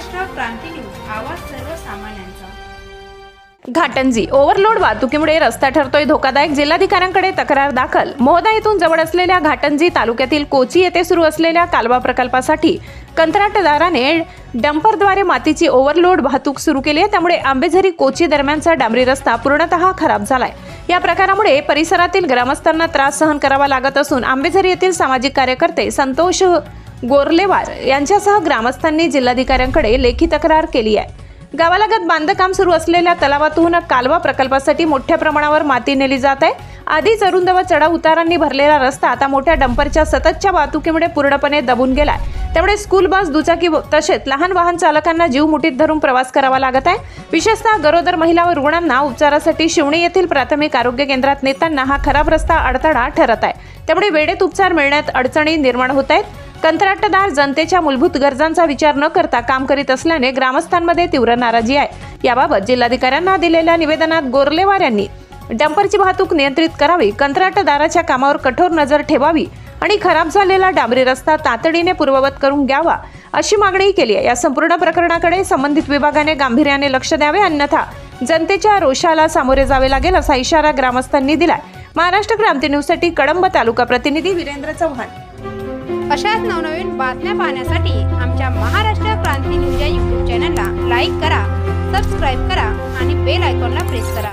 महाराष्ट्र क्रांती news, आवाज सर्वसामान्यांचा। Ghatanji overload वाहतुकीमुळे रस्ता ठरतोय धोकादायक, जिल्हाधिकाऱ्यांकडे तक्रार दाखल। मोहदा येथून जवळ असलेल्या घाटंजी तालुक्यातील कोची येथे सुरू असलेल्या कालवा प्रकल्पासाठी कंत्राटदाराने डंपरद्वारे मातीची ओव्हरलोड वाहतूक सुरू केली आहे। त्यामुळे आंबेझरी कोची दरम्यानचा डांबरी रस्ता पूर्णतः खराब झालाय। या प्रकारामुळे परिसरातील ग्रामस्थांना त्रास सहन करावा लागत असून आंबेझरी येथील सामाजिक कार्यकर्ते संतोष गोरलेवार यांच्यासह ग्रामस्थांनी जिल्हाधिकाऱ्यांकडे लेखी तक्रार केली आहे। गावालगत बांधकाम सुरू असलेल्या तलावातून कालवा प्रकल्पासाठी मोठ्या प्रमाणावर माती नेली जात आहे। आधीच अरुंद व चढाव उतारांनी भरलेला रस्ता आता मोठ्या डंपरच्या सततच्या वाहतुकीमुळे पूर्णपणे दबून गेलाय। त्यामुळे स्कूल बस, दुचाकी तसेच लहान वाहन चालकांना जीव मुठीत धरून प्रवास करावा लागत आहे। विशेषतः गरोदर महिला व रुग्णांना उपचारासाठी शिवणी येथील प्राथमिक आरोग्य केंद्रात नेताना हा खराब रस्ता अडथळा ठरत आहे। त्यामुळे वेळेत उपचार मिळण्यात अडचणी निर्माण होत आहेत। कंत्राटदार जनतेच्या मूलभूत गरजांचा विचार न करता काम करीत असल्याने ग्रामस्थांमध्ये तीव्र नाराजी आहे। याबाबत जिल्हाधिकाऱ्यांना दिलेल्या निवेदनात गोरलेवार यांनी डंपरची वाहतूक नियंत्रित करावी, कंत्राटदाराच्या कामावर कठोर नजर ठेवावी आणि खराब झालेला डांबरी रस्ता तातडीने पूर्ववत करून घ्यावा अशी मागणी केली आहे। या संपूर्ण प्रकरणाकडे संबंधित विभागाने गांभीर्याने लक्ष द्यावे, अन्यथा जनतेच्या रोषाला सामोरे जावे लागेल असा इशारा ग्रामस्थांनी दिलाय। महाराष्ट्र क्रांती न्यूजसाठी कळंब तालुका प्रतिनिधी वीरेंद्र चव्हाण। अशाच नवनवीन बातम्या पाहण्यासाठी आमच्या महाराष्ट्र क्रांती न्यूज या YouTube चॅनलला लाईक करा, सबस्क्राईब करा आणि बेल आयकॉनला प्रेस करा।